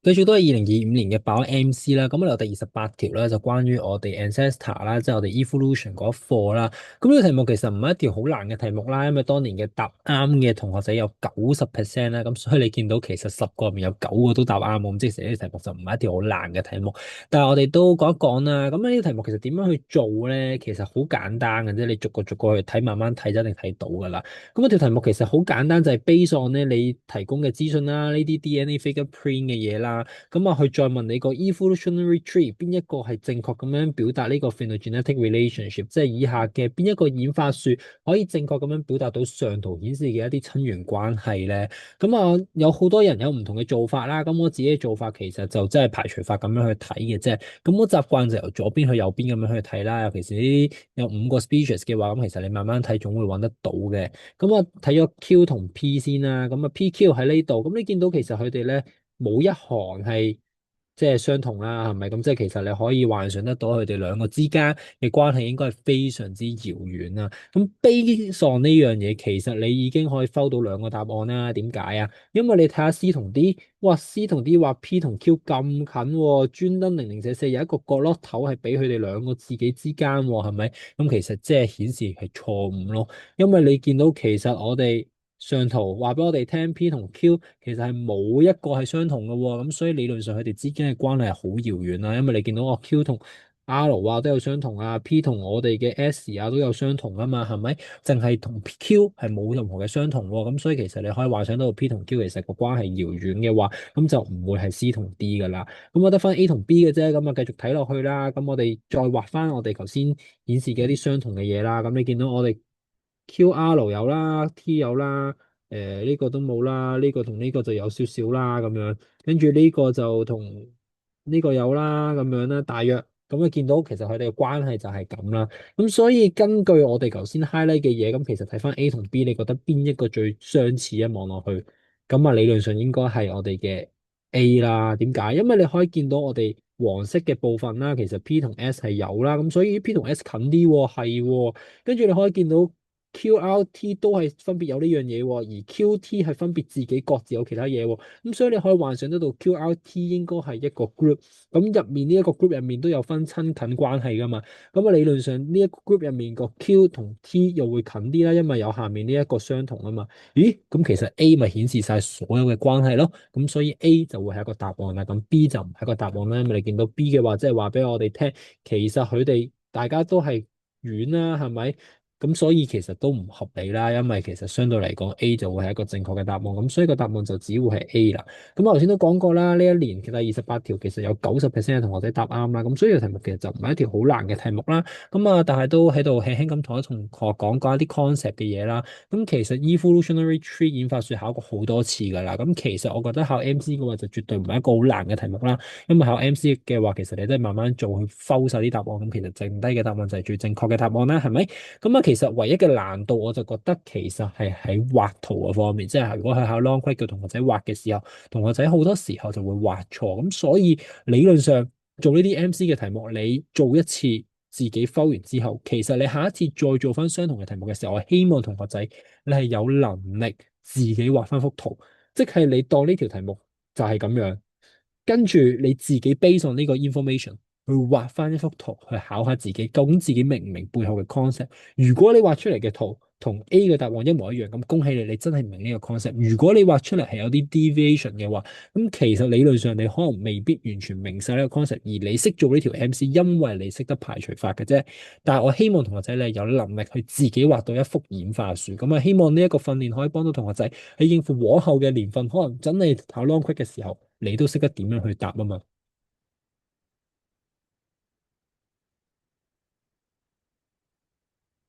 繼續都係2025年嘅爆 MC 啦，咁我哋有第28條啦，就關於我哋 Ancestor 啦，即係我哋 Evolution 嗰一課啦。咁呢個題目其實唔係一條好難嘅題目啦，因為當年嘅答啱嘅同學仔有90%啦，咁所以你見到其實10個入面有9個都答啱，咁即係呢個題目就唔係一條好難嘅題目。但係我哋都講一講啦，咁呢個題目其實點樣去做咧？其實好簡單嘅啫，你逐個逐個去睇，慢慢睇就一定睇到噶啦。咁一條題目其實好簡單，就係 base on 咧你提供嘅資訊啦，呢啲 DNA fingerprint 嘅嘢啦。咁啊，佢再問你個 evolutionary tree 邊一個係正確咁樣表達呢個 phylogenetic relationship，即係以下嘅邊一個演化樹可以正確咁樣表達到上圖顯示嘅一啲親緣關係咧？咁啊，有好多人有唔同嘅做法啦。咁我自己嘅做法其實就真係排除法咁樣去睇嘅啫。咁我習慣就由左邊去右邊咁樣去睇啦。尤其是呢啲有5個 species 嘅話，咁其實你慢慢睇總會揾得到嘅。咁我睇咗 Q 同 P 先啦。咁啊，PQ 喺呢度，咁你見到其實佢哋咧，冇一行係即係相同啦，係咪？咁即係其實你可以幻想得到佢哋兩個之間嘅關係應該係非常之遙遠啦。咁悲喪呢樣嘢，其實你已經可以 fold 到兩個答案啦。點解啊？因為你睇下 C 同 D，哇，C 同 D 話 P 同 Q 咁近喎，專登0044有一個角落頭係俾佢哋兩個自己之間喎，係咪？咁其實即係顯示係錯誤咯。因為你見到其實我哋上圖話俾我哋聽，P 同 Q 其實係冇一個係相同嘅喎，咁所以理論上佢哋之間嘅關係係好遙遠啦。因為你見到我 Q 同 R 啊都有相同啊，P 同我哋嘅 S 啊都有相同啊嘛，係咪？淨係同 Q 係冇任何嘅相同喎，咁所以其實你可以幻想到 P 同 Q 其實個關係遙遠嘅話，咁就唔會係 C 同 D 噶啦。咁我得翻 A 同 B 嘅啫，咁啊繼續睇落去啦。咁我哋再畫翻我哋頭先顯示嘅一啲相同嘅嘢啦。咁你見到我哋 QR 有啦，T 有啦，呢個都冇啦，呢個同呢個就有少少啦咁樣，跟住呢個就同呢個有啦咁樣啦，大約咁啊見到其實佢哋嘅關係就係咁啦。咁所以根據我哋頭先 highlight 嘅嘢，咁其實睇翻 A 同 B，你覺得邊一個最相似啊？望落去，咁啊理論上應該係我哋嘅 A 啦。點解？因為你可以見到我哋黃色嘅部分啦，其實 P 同 S 係有啦，咁所以 P 同 S 近啲喎，係喎。跟住你可以見到 QRT 都係分別有呢樣嘢喎，而 QT 係分別自己各自有其他嘢喎。咁所以你可以幻想得到 QRT 應該係一個 group，咁入面呢一個 group 入面都有分親近關係噶嘛。咁啊理論上呢一個 group 入面個 Q 同 T 又會近啲啦，因為有下面呢一個相同啊嘛。咦？咁其實 A 咪顯示晒所有嘅關係咯。咁所以 A 就會係一個答案啦。咁 B 就唔係一個答案啦。因為你見到 B 嘅話，即係話俾我哋聽，其實佢哋大家都係遠啦，係咪？咁所以其實都唔合理啦，因為其實相對嚟講 A 就會係一個正確嘅答案，咁所以個答案就只會係 A 啦。咁我頭先都講過啦，呢一年其實28條其實有90%嘅同學仔答啱啦，咁所以個題目其實就唔係一條好難嘅題目啦。咁啊，但係都喺度輕輕咁同一同學講過一啲 concept 嘅嘢啦。咁其實 evolutionary tree 演化樹考過好多次㗎啦。咁其實我覺得考 MC 嘅話就絕對唔係一個好難嘅題目啦，因為考 MC 嘅話其實你都係慢慢做去摳晒啲答案，咁其實剩低嘅答案就係最正確嘅答案啦，係咪？咁啊，其實唯一嘅難度，我就覺得其實係喺畫圖嘅方面，即係如果去考 long quiz 叫同學仔畫嘅時候，同學仔好多時候就會畫錯。咁所以理論上做呢啲 MC 嘅題目，你做一次自己 fold 完之後，其實你下一次再做翻相同嘅題目嘅時候，我希望同學仔你係有能力自己畫翻幅圖，即係你當呢條題目就係咁樣，跟住你自己 base on 呢個 information。去畫翻一幅圖去考下自己，究竟自己明唔明背後嘅 concept？如果你畫出嚟嘅圖同 A 嘅答案一模一樣，咁恭喜你，你真係明呢個 concept。如果你畫出嚟係有啲 deviation 嘅話，咁其實理論上你可能未必完全明晒呢個 concept，而你識做呢條 MC，因為你識得排除法嘅啫。但係我希望同學仔咧有能力去自己畫到一幅演化樹，咁啊希望呢一個訓練可以幫到同學仔喺應付往後嘅年份，可能真係考 long quiz 嘅時候，你都識得點樣去答啊嘛。